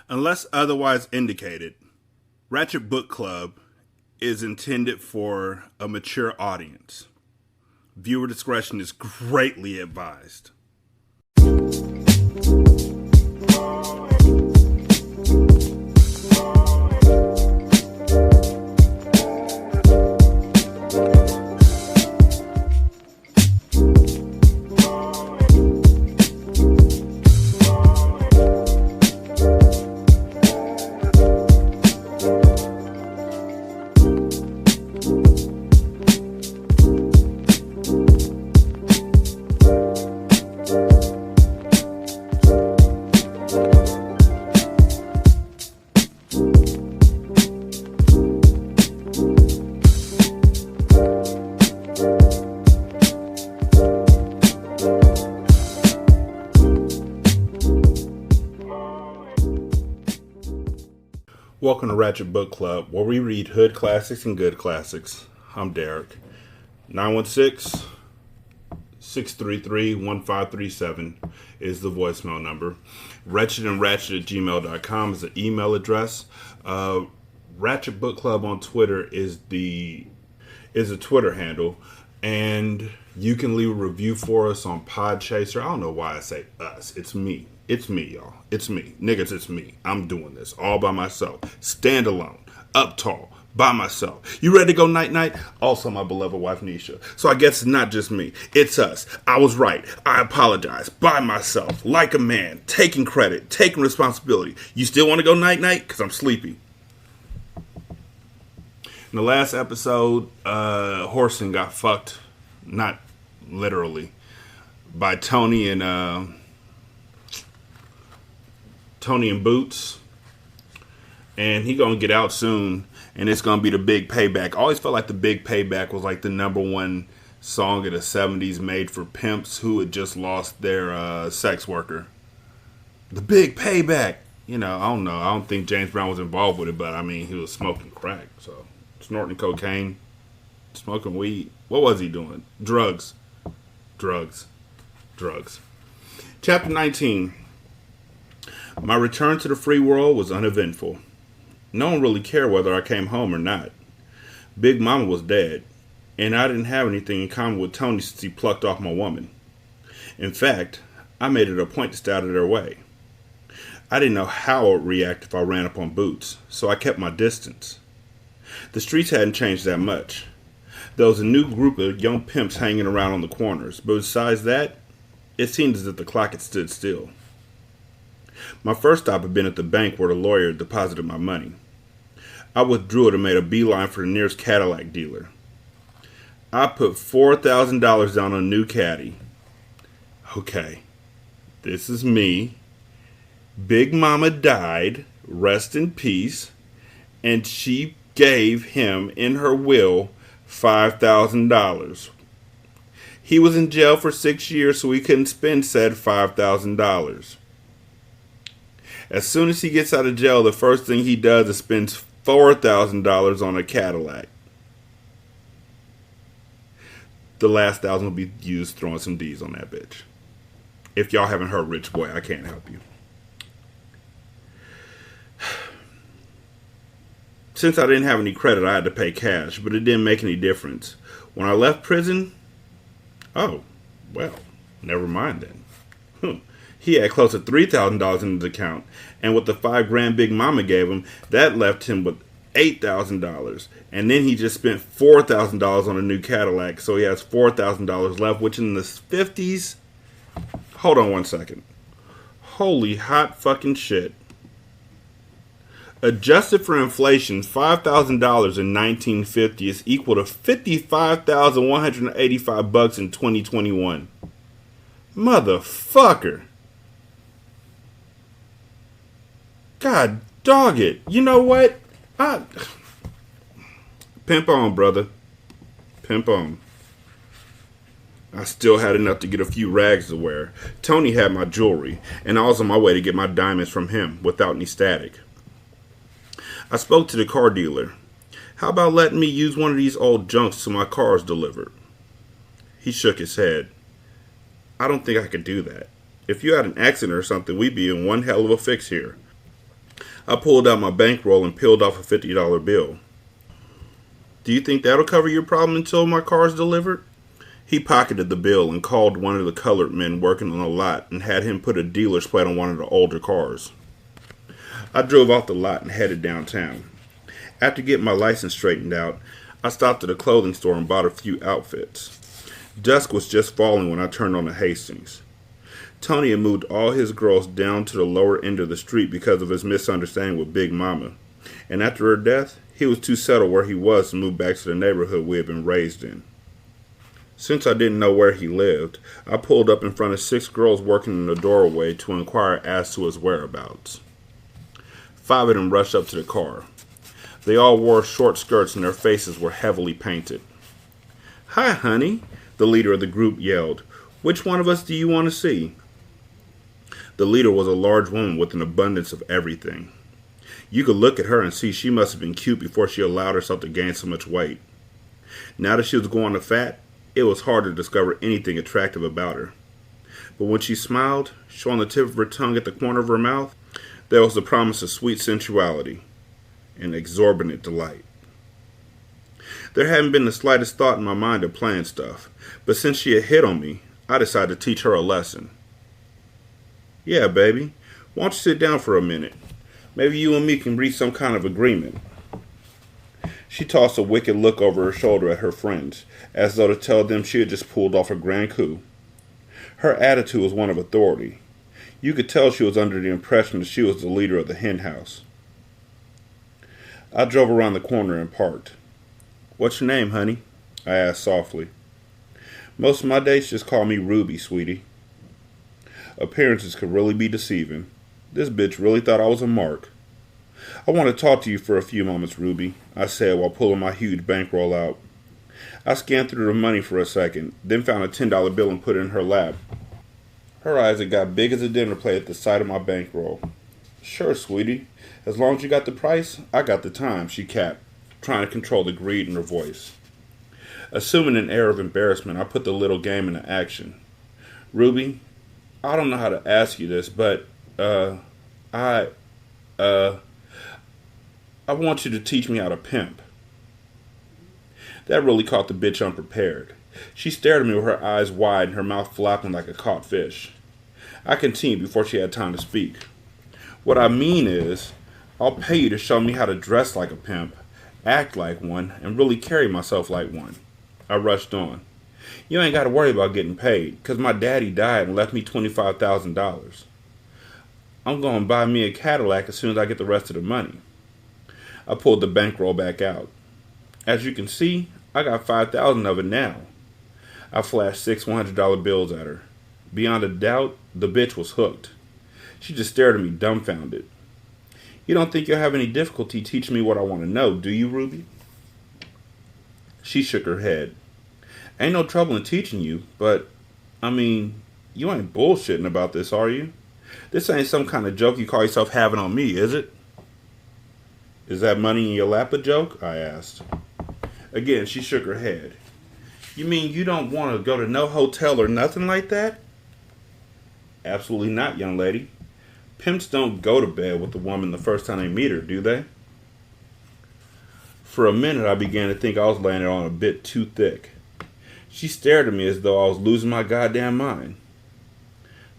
Unless otherwise indicated, Ratchet Book Club is intended for a mature audience. Viewer discretion is greatly advised. Welcome to Ratchet Book Club, where we read hood classics and good classics. I'm Derek. 916-633-1537 is the voicemail number. Wretchedandratchet@gmail.com is the email address. Ratchet Book Club on Twitter is a Twitter handle. And you can leave a review for us on Podchaser. I don't know why I say us. It's me. It's me, y'all. It's me. Niggas, it's me. I'm doing this all by myself. Stand alone. Up tall. By myself. You ready to go night-night? Also my beloved wife, Nisha. So I guess it's not just me. It's us. I was right. I apologize. By myself. Like a man. Taking credit. Taking responsibility. You still want to go night-night? Because I'm sleepy. In the last episode, Whoreson got fucked. Not literally. By Tony and Boots, and he gonna get out soon, and it's gonna be the big payback. I always felt like the big payback was like the number one song of the 70s made for pimps who had just lost their sex worker. The big payback. You know, I don't know. I don't think James Brown was involved with it, but I mean, he was smoking crack, so snorting cocaine, smoking weed. What was he doing? Drugs. Chapter 19. My return to the free world was uneventful. No one really cared whether I came home or not. Big Mama was dead, and I didn't have anything in common with Tony since he plucked off my woman. In fact, I made it a point to stay out of their way. I didn't know how I would react if I ran up on Boots, so I kept my distance. The streets hadn't changed that much. There was a new group of young pimps hanging around on the corners, but besides that, it seemed as if the clock had stood still. My first stop had been at the bank where the lawyer had deposited my money. I withdrew it and made a beeline for the nearest Cadillac dealer. I put $4,000 down on a new Caddy. Okay, this is me. Big Mama died, rest in peace, and she gave him in her will $5,000. He was in jail for 6 years, so he couldn't spend said $5,000. As soon as he gets out of jail, the first thing he does is spend $4,000 on a Cadillac. The last $1,000 will be used throwing some D's on that bitch. If y'all haven't heard Rich Boy, I can't help you. Since I didn't have any credit, I had to pay cash, but it didn't make any difference. When I left prison, oh, well, never mind then. He had close to $3,000 in his account, and with the $5,000 Big Mama gave him, that left him with $8,000. And then he just spent $4,000 on a new Cadillac, so he has $4,000 left, which in the 50s. Hold on one second. Holy hot fucking shit. Adjusted for inflation, $5,000 in 1950 is equal to $55,185 in 2021. Motherfucker. God dog it. You know what? Pimp on, brother. Pimp on. I still had enough to get a few rags to wear. Tony had my jewelry, and I was on my way to get my diamonds from him without any static. I spoke to the car dealer. How about letting me use one of these old junks so my car is delivered? He shook his head. I don't think I could do that. If you had an accident or something, we'd be in one hell of a fix here. I pulled out my bankroll and peeled off a $50 bill. Do you think that'll cover your problem until my car's delivered? He pocketed the bill and called one of the colored men working on the lot and had him put a dealer's plate on one of the older cars. I drove off the lot and headed downtown. After getting my license straightened out, I stopped at a clothing store and bought a few outfits. Dusk was just falling when I turned on to Hastings. Tony had moved all his girls down to the lower end of the street because of his misunderstanding with Big Mama, and after her death, he was too settled where he was to move back to the neighborhood we had been raised in. Since I didn't know where he lived, I pulled up in front of 6 girls working in the doorway to inquire as to his whereabouts. 5 of them rushed up to the car. They all wore short skirts and their faces were heavily painted. "Hi, honey," the leader of the group yelled. "Which one of us do you want to see?" The leader was a large woman with an abundance of everything. You could look at her and see she must have been cute before she allowed herself to gain so much weight. Now that she was going to fat, it was hard to discover anything attractive about her. But when she smiled, showing the tip of her tongue at the corner of her mouth, there was the promise of sweet sensuality and exorbitant delight. There hadn't been the slightest thought in my mind of playing stuff, but since she had hit on me, I decided to teach her a lesson. "Yeah, baby, why don't you sit down for a minute? Maybe you and me can reach some kind of agreement." She tossed a wicked look over her shoulder at her friends, as though to tell them she had just pulled off a grand coup. Her attitude was one of authority. You could tell she was under the impression that she was the leader of the hen house. I drove around the corner and parked. "What's your name, honey?" I asked softly. "Most of my dates just call me Ruby, sweetie." Appearances could really be deceiving. This bitch really thought I was a mark. "I want to talk to you for a few moments, Ruby," I said while pulling my huge bankroll out. I scanned through the money for a second, then found a $10 bill and put it in her lap. Her eyes had got big as a dinner plate at the sight of my bankroll. "Sure, sweetie. As long as you got the price, I got the time," she capped, trying to control the greed in her voice. Assuming an air of embarrassment, I put the little game into action. "Ruby, I don't know how to ask you this, but, I want you to teach me how to pimp." That really caught the bitch unprepared. She stared at me with her eyes wide and her mouth flapping like a caught fish. I continued before she had time to speak. "What I mean is, I'll pay you to show me how to dress like a pimp, act like one, and really carry myself like one." I rushed on. "You ain't got to worry about getting paid, 'cause my daddy died and left me $25,000. I'm going to buy me a Cadillac as soon as I get the rest of the money." I pulled the bankroll back out. "As you can see, I got 5,000 of it now." I flashed 6 $100 bills at her. Beyond a doubt, the bitch was hooked. She just stared at me dumbfounded. "You don't think you'll have any difficulty teaching me what I want to know, do you, Ruby?" She shook her head. "Ain't no trouble in teaching you, but, you ain't bullshitting about this, are you? This ain't some kind of joke you call yourself having on me, is it?" "Is that money in your lap a joke?" I asked. Again, she shook her head. "You mean you don't want to go to no hotel or nothing like that?" "Absolutely not, young lady. Pimps don't go to bed with a woman the first time they meet her, do they?" For a minute, I began to think I was laying it on a bit too thick. She stared at me as though I was losing my goddamn mind.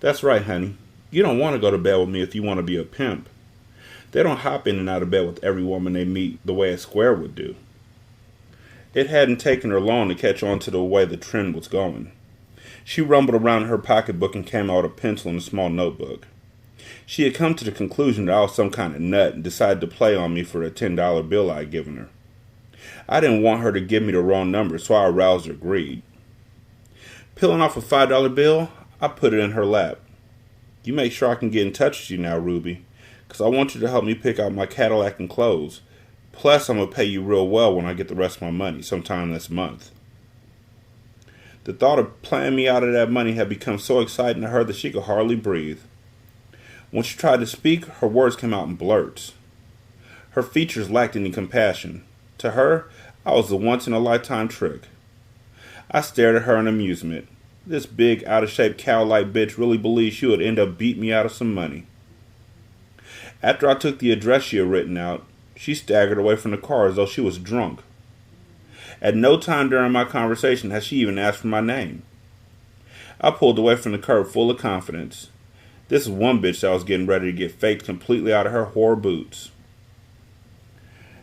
"That's right, honey. You don't want to go to bed with me if you want to be a pimp. They don't hop in and out of bed with every woman they meet the way a square would do." It hadn't taken her long to catch on to the way the trend was going. She rumbled around in her pocketbook and came out with a pencil and a small notebook. She had come to the conclusion that I was some kind of nut and decided to play on me for a $10 bill I had given her. I didn't want her to give me the wrong number, so I aroused her greed. Peeling off a $5 bill, I put it in her lap. "You make sure I can get in touch with you now, Ruby, 'cause I want you to help me pick out my Cadillac and clothes. Plus, I'm going to pay you real well when I get the rest of my money, sometime this month." The thought of playing me out of that money had become so exciting to her that she could hardly breathe. When she tried to speak, her words came out in blurts. Her features lacked any compassion. To her, I was a once-in-a-lifetime trick. I stared at her in amusement. This big, out-of-shape cow-like bitch really believed she would end up beating me out of some money. After I took the address she had written out, she staggered away from the car as though she was drunk. At no time during my conversation had she even asked for my name. I pulled away from the curb full of confidence. This is one bitch that was getting ready to get faked completely out of her whore boots.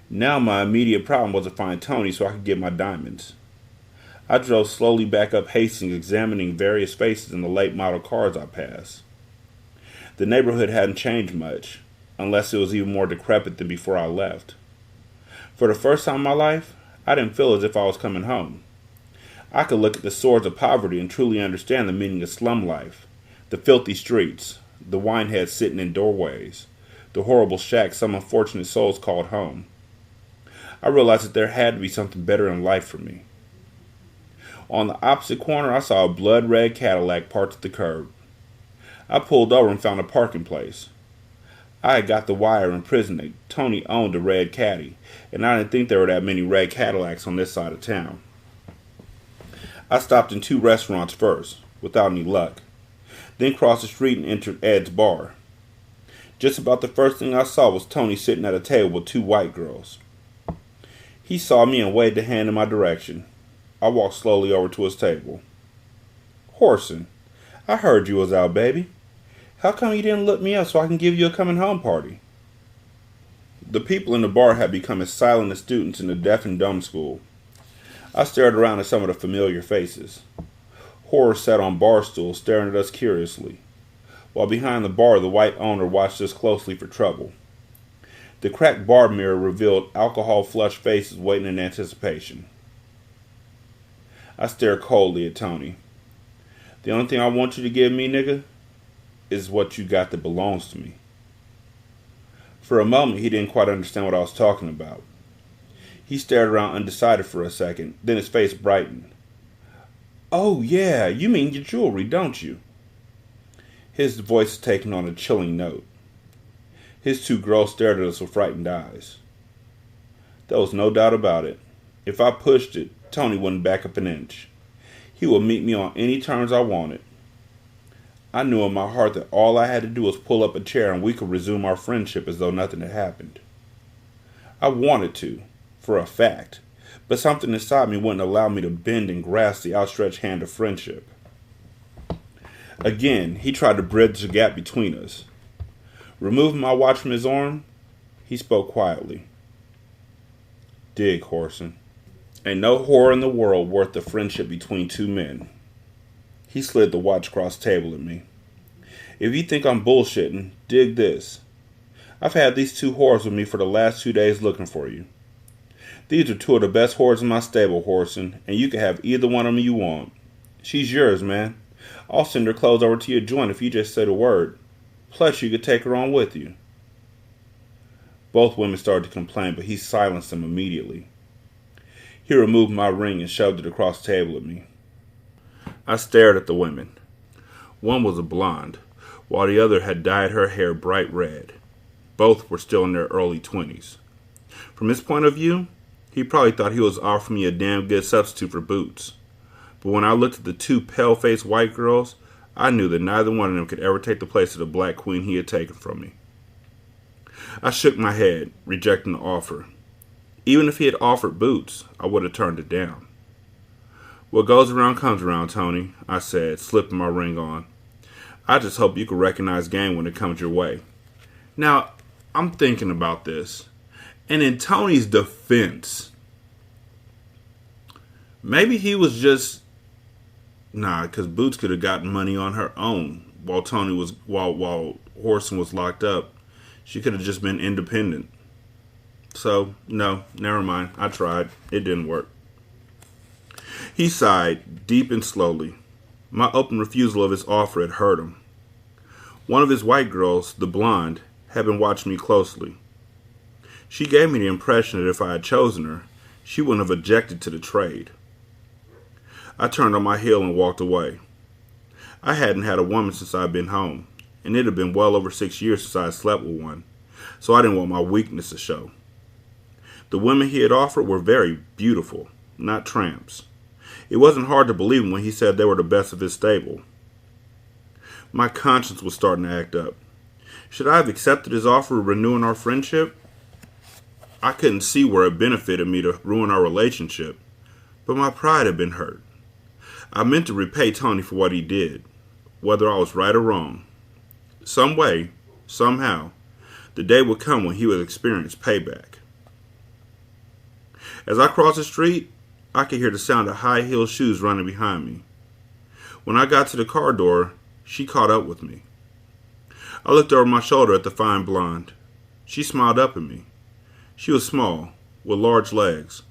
Now my immediate problem was to find Tony so I could get my diamonds. I drove slowly back up Hastings, examining various faces in the late model cars I passed. The neighborhood hadn't changed much, unless it was even more decrepit than before I left. For the first time in my life, I didn't feel as if I was coming home. I could look at the swords of poverty and truly understand the meaning of slum life, the filthy streets, the wineheads sitting in doorways, the horrible shacks some unfortunate souls called home. I realized that there had to be something better in life for me. On the opposite corner, I saw a blood-red Cadillac parked at the curb. I pulled over and found a parking place. I had got the wire in prison that Tony owned a red Caddy, and I didn't think there were that many red Cadillacs on this side of town. I stopped in 2 restaurants first, without any luck, then crossed the street and entered Ed's bar. Just about the first thing I saw was Tony sitting at a table with 2 white girls. He saw me and waved a hand in my direction. I walked slowly over to his table. "Whoreson, I heard you was out, baby. How come you didn't look me up so I can give you a coming home party?" The people in the bar had become as silent as students in the deaf and dumb school. I stared around at some of the familiar faces. Horror sat on bar stools staring at us curiously, while behind the bar the white owner watched us closely for trouble. The cracked bar mirror revealed alcohol-flushed faces waiting in anticipation. I stared coldly at Tony. "The only thing I want you to give me, nigga, is what you got that belongs to me." For a moment, he didn't quite understand what I was talking about. He stared around undecided for a second, then his face brightened. "Oh, yeah, you mean your jewelry, don't you?" His voice had taken on a chilling note. His 2 girls stared at us with frightened eyes. There was no doubt about it. If I pushed it, Tony wouldn't back up an inch. He would meet me on any terms I wanted. I knew in my heart that all I had to do was pull up a chair and we could resume our friendship as though nothing had happened. I wanted to, for a fact, but something inside me wouldn't allow me to bend and grasp the outstretched hand of friendship. Again, he tried to bridge the gap between us. Removing my watch from his arm, he spoke quietly. "Dig, Whoreson. Ain't no whore in the world worth the friendship between 2 men. He slid the watch across the table at me. "If you think I'm bullshitting, dig this. I've had these 2 whores with me for the last 2 days looking for you. These are 2 of the best whores in my stable, Whoreson, and you can have either one of them you want. She's yours, man. I'll send her clothes over to your joint if you just say the word. Plus, you could take her on with you." Both women started to complain, but he silenced them immediately. He removed my ring and shoved it across the table at me. I stared at the women. One was a blonde, while the other had dyed her hair bright red. Both were still in their early 20s. From his point of view, he probably thought he was offering me a damn good substitute for boots. But when I looked at the 2 pale-faced white girls, I knew that neither one of them could ever take the place of the black queen he had taken from me. I shook my head, rejecting the offer. Even if he had offered boots, I would have turned it down. "What goes around comes around, Tony," I said, slipping my ring on. "I just hope you can recognize game when it comes your way." Now, I'm thinking about this, and in Tony's defense, maybe he was just because Boots could have gotten money on her own while while Whoreson was locked up. She could have just been independent. So, no, never mind. I tried. It didn't work. He sighed, deep and slowly. My open refusal of his offer had hurt him. One of his white girls, the blonde, had been watching me closely. She gave me the impression that if I had chosen her, she wouldn't have objected to the trade. I turned on my heel and walked away. I hadn't had a woman since I'd been home, and it had been well over 6 years since I had slept with one, so I didn't want my weakness to show. The women he had offered were very beautiful, not tramps. It wasn't hard to believe him when he said they were the best of his stable. My conscience was starting to act up. Should I have accepted his offer of renewing our friendship? I couldn't see where it benefited me to ruin our relationship, but my pride had been hurt. I meant to repay Tony for what he did, whether I was right or wrong. Some way, somehow, the day would come when he would experience payback. As I crossed the street, I could hear the sound of high-heeled shoes running behind me. When I got to the car door, she caught up with me. I looked over my shoulder at the fine blonde. She smiled up at me. She was small, with large legs.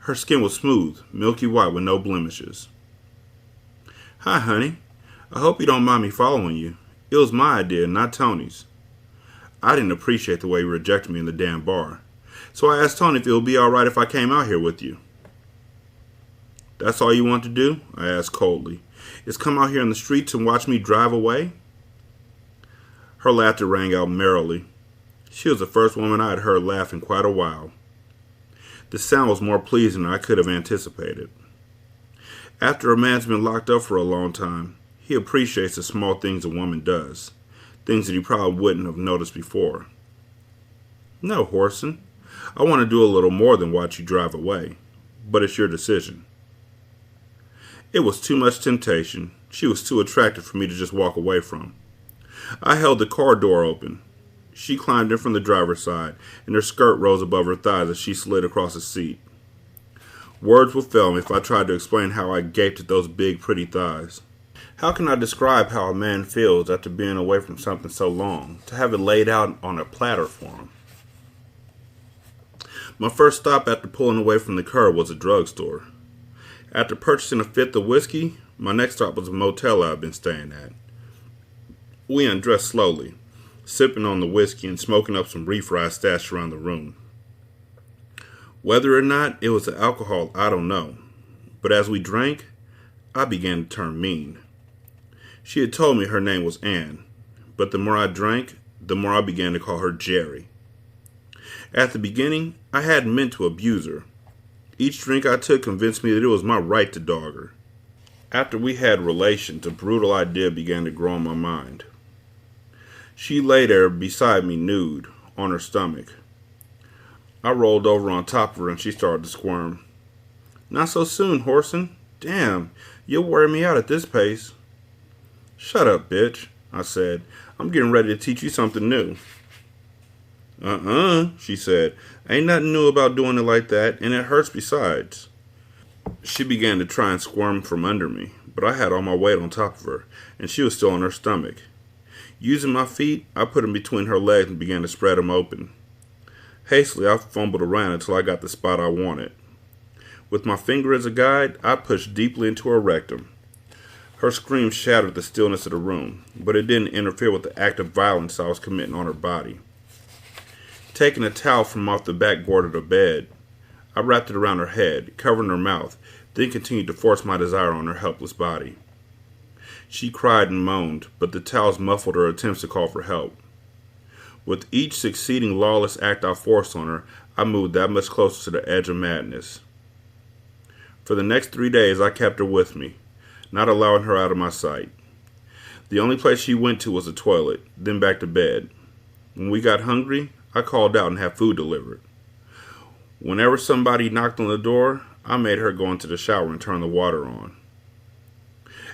Her skin was smooth, milky white with no blemishes. "Hi, honey. I hope you don't mind me following you. It was my idea, not Tony's." I didn't appreciate the way he rejected me in the damn bar, so I asked Tony if it would be alright if I came out here with you. "That's all you want to do?" I asked coldly. "Is come out here in the streets and watch me drive away?" Her laughter rang out merrily. She was the first woman I had heard laugh in quite a while. The sound was more pleasing than I could have anticipated. After a man's been locked up for a long time, he appreciates the small things a woman does, things that he probably wouldn't have noticed before. "No, Whoreson, I want to do a little more than watch you drive away, but it's your decision." It was too much temptation. She was too attractive for me to just walk away from. I held the car door open. She climbed in from the driver's side, and her skirt rose above her thighs as she slid across the seat. Words would fail me if I tried to explain how I gaped at those big, pretty thighs. How can I describe how a man feels after being away from something so long, to have it laid out on a platter for him? My first stop after pulling away from the curb was a drugstore. After purchasing a fifth of whiskey, my next stop was a motel I had been staying at. We undressed slowly, sipping on the whiskey and smoking up some reefer I stashed around the room. Whether or not it was the alcohol, I don't know, but as we drank, I began to turn mean. She had told me her name was Anne, but the more I drank, the more I began to call her Jerry. At the beginning, I hadn't meant to abuse her. Each drink I took convinced me that it was my right to dog her. After we had relations, a brutal idea began to grow in my mind. She lay there beside me nude, on her stomach. I rolled over on top of her and she started to squirm. "Not so soon, Whoreson. Damn, you'll wear me out at this pace." "Shut up, bitch," I said. "I'm getting ready to teach you something new." She said. "Ain't nothing new about doing it like that, and it hurts besides." She began to try and squirm from under me, but I had all my weight on top of her, and she was still on her stomach. Using my feet, I put them between her legs and began to spread them open. Hastily, I fumbled around until I got the spot I wanted. With my finger as a guide, I pushed deeply into her rectum. Her scream shattered the stillness of the room, but it didn't interfere with the act of violence I was committing on her body. Taking a towel from off the backboard of the bed, I wrapped it around her head, covering her mouth, then continued to force my desire on her helpless body. She cried and moaned, but the towels muffled her attempts to call for help. With each succeeding lawless act I forced on her, I moved that much closer to the edge of madness. For the next 3 days, I kept her with me, not allowing her out of my sight. The only place she went to was the toilet, then back to bed. When we got hungry, I called out and had food delivered. Whenever somebody knocked on the door, I made her go into the shower and turn the water on.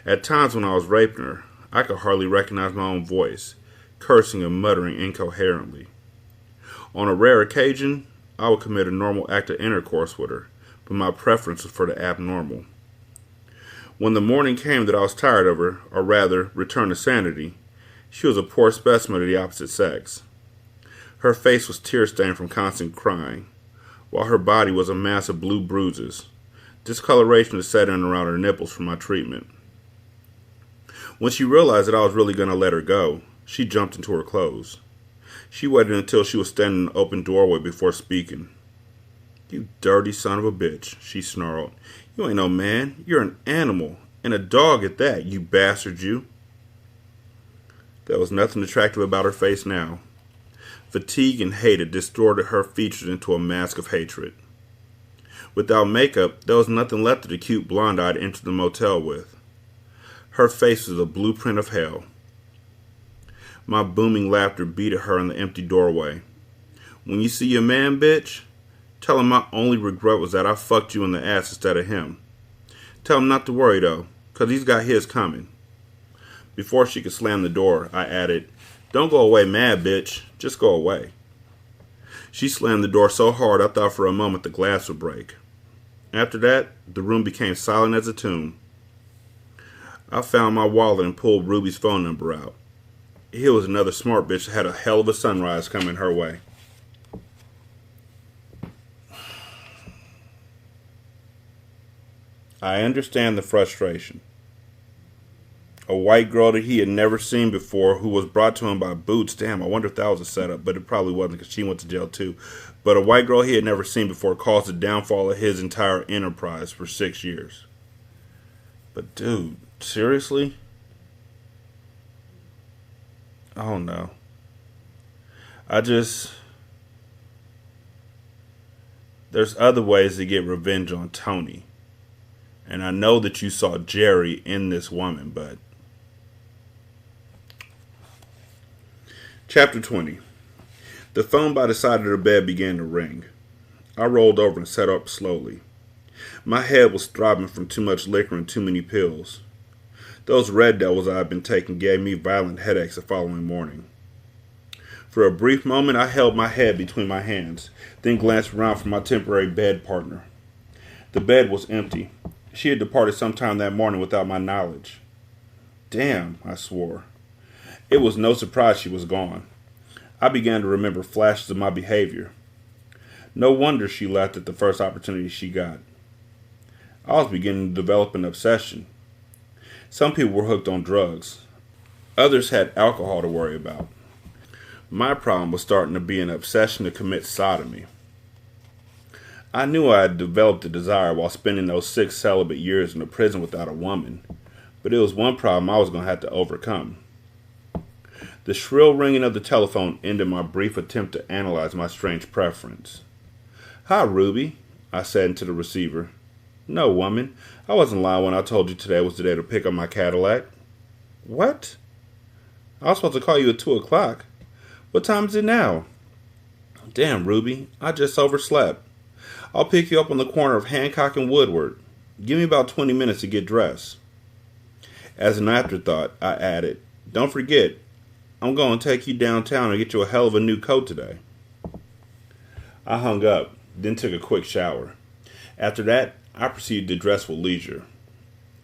At times when I was raping her, I could hardly recognize my own voice, cursing and muttering incoherently. On a rare occasion, I would commit a normal act of intercourse with her, but my preference was for the abnormal. When the morning came that I was tired of her, or rather, returned to sanity, she was a poor specimen of the opposite sex. Her face was tear-stained from constant crying, while her body was a mass of blue bruises. Discoloration had set in around her nipples from my treatment. When she realized that I was really going to let her go, she jumped into her clothes. She waited until she was standing in an open doorway before speaking. "You dirty son of a bitch," she snarled. "You ain't no man. You're an animal, and a dog at that, you bastard you." There was nothing attractive about her face now. Fatigue and hate had distorted her features into a mask of hatred. Without makeup, there was nothing left of the cute blonde I'd entered the motel with. Her face was a blueprint of hell. My booming laughter beat at her in the empty doorway. When you see your man, bitch, tell him my only regret was that I fucked you in the ass instead of him. Tell him not to worry, though, 'cause he's got his coming. Before she could slam the door, I added, don't go away mad, bitch. Just go away. She slammed the door so hard I thought for a moment the glass would break. After that, the room became silent as a tomb. I found my wallet and pulled Ruby's phone number out. Here was another smart bitch that had a hell of a sunrise coming her way. I understand the frustration. A white girl that he had never seen before who was brought to him by Boots. Damn, I wonder if that was a setup, but it probably wasn't because she went to jail too. But a white girl he had never seen before caused the downfall of his entire enterprise for 6 years. But dude, seriously? Oh no. There's other ways to get revenge on Tony. And I know that you saw Jerry in this woman, but... Chapter 20. The phone by the side of the bed began to ring. I rolled over and sat up slowly. My head was throbbing from too much liquor and too many pills. Those Red Devils I had been taking gave me violent headaches the following morning. For a brief moment, I held my head between my hands, then glanced around for my temporary bed partner. The bed was empty. She had departed sometime that morning without my knowledge. Damn, I swore. It was no surprise she was gone. I began to remember flashes of my behavior. No wonder she left at the first opportunity she got. I was beginning to develop an obsession. Some people were hooked on drugs. Others had alcohol to worry about. My problem was starting to be an obsession to commit sodomy. I knew I had developed a desire while spending those 6 celibate years in a prison without a woman, but it was one problem I was going to have to overcome. The shrill ringing of the telephone ended my brief attempt to analyze my strange preference. Hi, Ruby, I said into the receiver. No, woman, I wasn't lying when I told you today was the day to pick up my Cadillac. What? I was supposed to call you at 2 o'clock. What time is it now? Damn, Ruby, I just overslept. I'll pick you up on the corner of Hancock and Woodward. Give me about 20 minutes to get dressed. As an afterthought, I added, don't forget, I'm going to take you downtown and get you a hell of a new coat today. I hung up, then took a quick shower. After that, I proceeded to dress with leisure.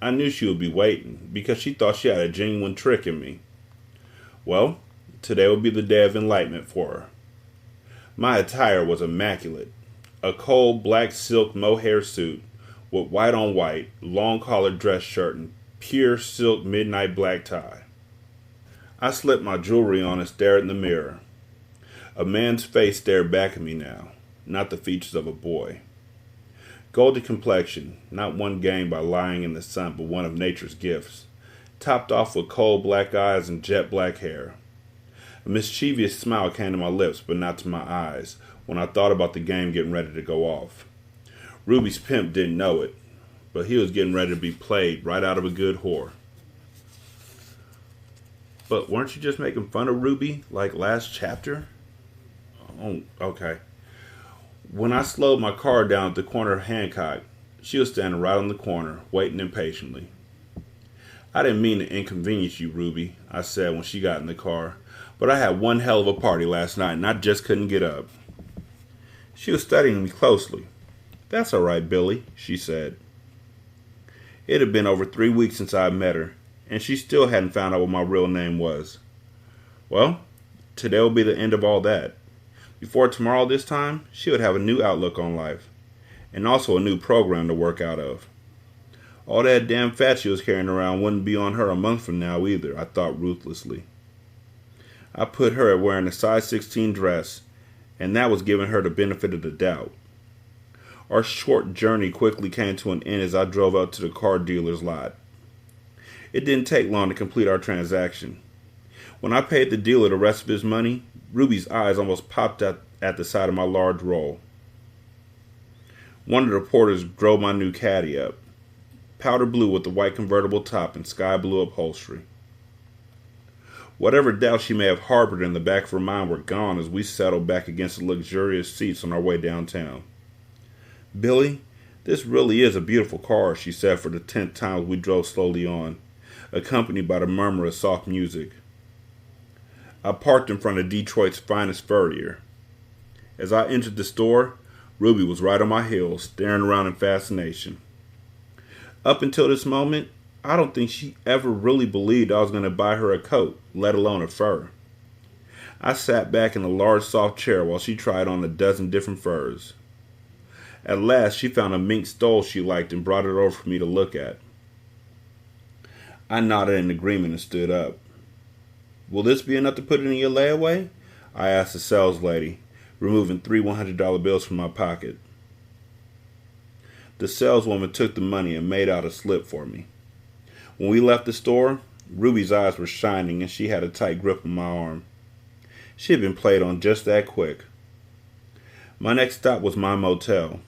I knew she would be waiting, because she thought she had a genuine trick in me. Well, today would be the day of enlightenment for her. My attire was immaculate. A cold black silk mohair suit with white on white, long collared dress shirt and pure silk midnight black tie. I slipped my jewelry on and stared in the mirror. A man's face stared back at me now, not the features of a boy. Golden complexion, not one gained by lying in the sun, but one of nature's gifts, topped off with coal black eyes and jet black hair. A mischievous smile came to my lips, but not to my eyes, when I thought about the game getting ready to go off. Ruby's pimp didn't know it, but he was getting ready to be played right out of a good whore. But weren't you just making fun of Ruby like last chapter? Oh, okay. When I slowed my car down at the corner of Hancock, she was standing right on the corner, waiting impatiently. I didn't mean to inconvenience you, Ruby, I said when she got in the car, but I had one hell of a party last night and I just couldn't get up. She was studying me closely. That's all right, Billy, she said. It had been over 3 weeks since I had met her, and she still hadn't found out what my real name was. Well, today will be the end of all that. Before tomorrow this time, she would have a new outlook on life, and also a new program to work out of. All that damn fat she was carrying around wouldn't be on her a month from now either, I thought ruthlessly. I put her at wearing a size 16 dress, and that was giving her the benefit of the doubt. Our short journey quickly came to an end as I drove out to the car dealer's lot. It didn't take long to complete our transaction. When I paid the dealer the rest of his money, Ruby's eyes almost popped out at the sight of my large roll. One of the porters drove my new caddy up, powder blue with the white convertible top and sky blue upholstery. Whatever doubts she may have harbored in the back of her mind were gone as we settled back against the luxurious seats on our way downtown. "Billy, this really is a beautiful car," she said for the 10th time as we drove slowly on, accompanied by the murmur of soft music. I parked in front of Detroit's finest furrier. As I entered the store, Ruby was right on my heels, staring around in fascination. Up until this moment, I don't think she ever really believed I was going to buy her a coat, let alone a fur. I sat back in a large soft chair while she tried on a dozen different furs. At last, she found a mink stole she liked and brought it over for me to look at. I nodded in agreement and stood up. "Will this be enough to put it in your layaway?" I asked the sales lady, removing 3 $100 bills from my pocket. The saleswoman took the money and made out a slip for me. When we left the store, Ruby's eyes were shining and she had a tight grip on my arm. She had been played on just that quick. My next stop was my motel.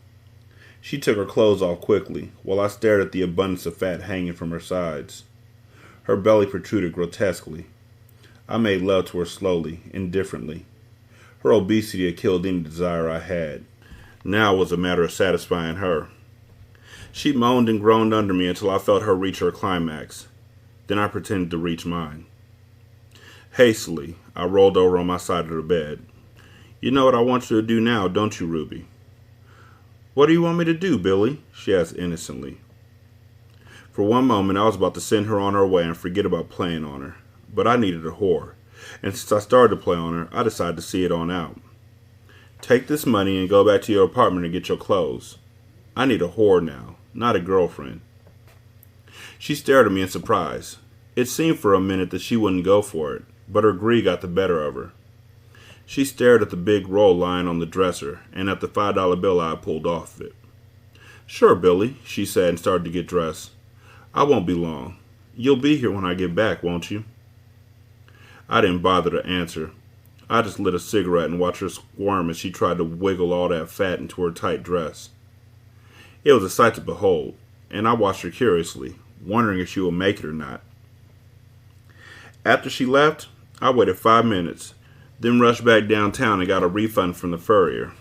She took her clothes off quickly, while I stared at the abundance of fat hanging from her sides. Her belly protruded grotesquely. I made love to her slowly, indifferently. Her obesity had killed any desire I had. Now it was a matter of satisfying her. She moaned and groaned under me until I felt her reach her climax. Then I pretended to reach mine. Hastily, I rolled over on my side of the bed. "You know what I want you to do now, don't you, Ruby?" "What do you want me to do, Billy?" she asked innocently. For one moment, I was about to send her on her way and forget about playing on her. But I needed a whore. And since I started to play on her, I decided to see it on out. "Take this money and go back to your apartment and get your clothes. I need a whore now, not a girlfriend." She stared at me in surprise. It seemed for a minute that she wouldn't go for it, but her greed got the better of her. She stared at the big roll lying on the dresser and at the $5 bill I had pulled off of it. "Sure, Billy," she said and started to get dressed. "I won't be long. You'll be here when I get back, won't you?" I didn't bother to answer. I just lit a cigarette and watched her squirm as she tried to wiggle all that fat into her tight dress. It was a sight to behold, and I watched her curiously, wondering if she would make it or not. After she left, I waited 5 minutes, then rushed back downtown and got a refund from the furrier.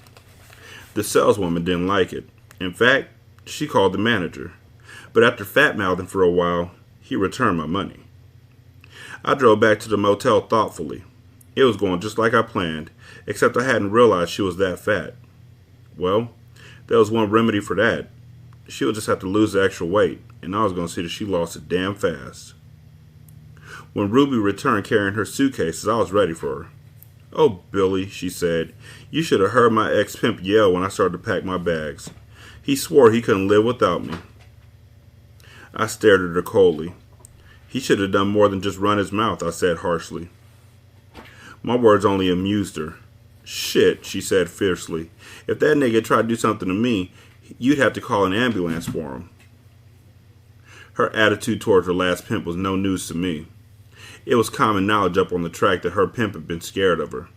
The saleswoman didn't like it. In fact, she called the manager. But after fat-mouthing for a while, he returned my money. I drove back to the motel thoughtfully. It was going just like I planned, except I hadn't realized she was that fat. Well, there was one remedy for that. She would just have to lose the extra weight, and I was going to see that she lost it damn fast. When Ruby returned carrying her suitcases, I was ready for her. "Oh, Billy," she said, "you should have heard my ex-pimp yell when I started to pack my bags. He swore he couldn't live without me." I stared at her coldly. "He should have done more than just run his mouth," I said harshly. My words only amused her. "Shit," she said fiercely. "If that nigga tried to do something to me, you'd have to call an ambulance for him." Her attitude toward her last pimp was no news to me. It was common knowledge up on the track that her pimp had been scared of her.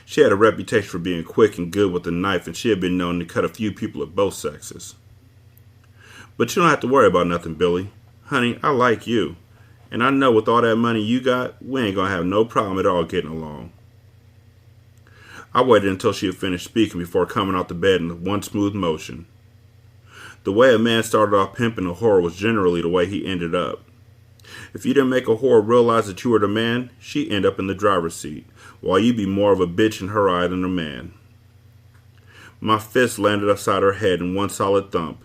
She had a reputation for being quick and good with a knife, and she had been known to cut a few people of both sexes. "But you don't have to worry about nothing, Billy. Honey, I like you. And I know with all that money you got, we ain't gonna have no problem at all getting along." I waited until she had finished speaking before coming off the bed in one smooth motion. The way a man started off pimping a whore was generally the way he ended up. If you didn't make a whore realize that you were the man, she'd end up in the driver's seat, while you'd be more of a bitch in her eye than a man. My fist landed upside her head in one solid thump.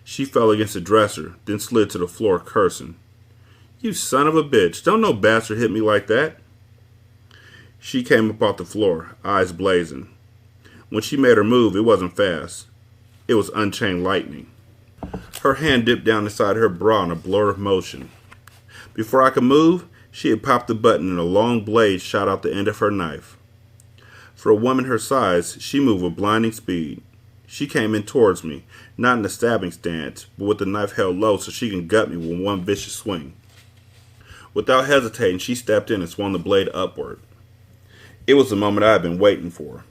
She fell against the dresser, then slid to the floor cursing. "You son of a bitch, don't no bastard hit me like that." She came up off the floor, eyes blazing. When she made her move, it wasn't fast. It was unchained lightning. Her hand dipped down inside her bra in a blur of motion. Before I could move, she had popped the button and a long blade shot out the end of her knife. For a woman her size, she moved with blinding speed. She came in towards me, not in a stabbing stance, but with the knife held low so she can gut me with one vicious swing. Without hesitating, she stepped in and swung the blade upward. It was the moment I had been waiting for.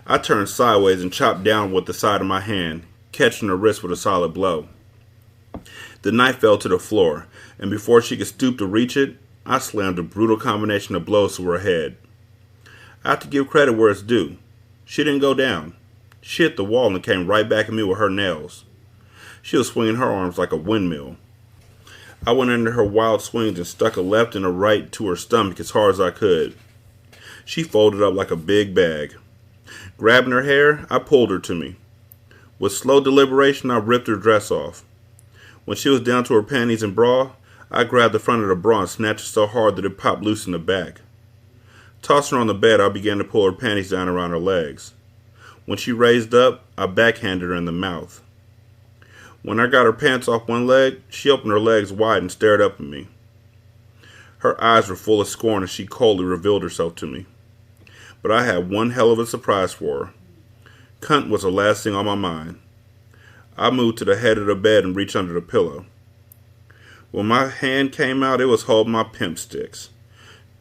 I turned sideways and chopped down with the side of my hand, catching her wrist with a solid blow. The knife fell to the floor, and before she could stoop to reach it, I slammed a brutal combination of blows to her head. I have to give credit where it's due. She didn't go down. She hit the wall and came right back at me with her nails. She was swinging her arms like a windmill. I went into her wild swings and stuck a left and a right to her stomach as hard as I could. She folded up like a big bag. Grabbing her hair, I pulled her to me. With slow deliberation, I ripped her dress off. When she was down to her panties and bra, I grabbed the front of the bra and snatched it so hard that it popped loose in the back. Tossing her on the bed, I began to pull her panties down around her legs. When she raised up, I backhanded her in the mouth. When I got her pants off one leg, she opened her legs wide and stared up at me. Her eyes were full of scorn as she coldly revealed herself to me. But I had one hell of a surprise for her. Cunt was the last thing on my mind. I moved to the head of the bed and reached under the pillow. When my hand came out, it was holding my pimp sticks.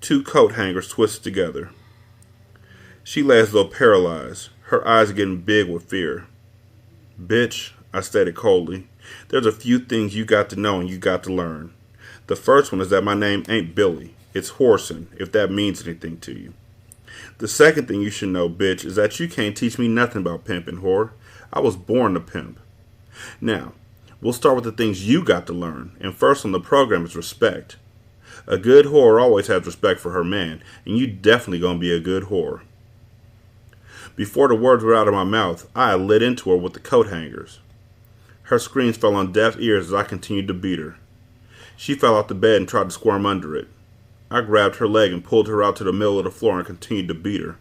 2 coat hangers twisted together. She lay as though paralyzed, her eyes getting big with fear. Bitch, I stated coldly, there's a few things you got to know and you got to learn. The first one is that my name ain't Billy. It's Whoreson, if that means anything to you. The second thing you should know, bitch, is that you can't teach me nothing about pimping, whore. I was born to pimp. Now, we'll start with the things you got to learn, and first on the program is respect. A good whore always has respect for her man, and you definitely gonna be a good whore. Before the words were out of my mouth, I lit into her with the coat hangers. Her screams fell on deaf ears as I continued to beat her. She fell off the bed and tried to squirm under it. I grabbed her leg and pulled her out to the middle of the floor and continued to beat her.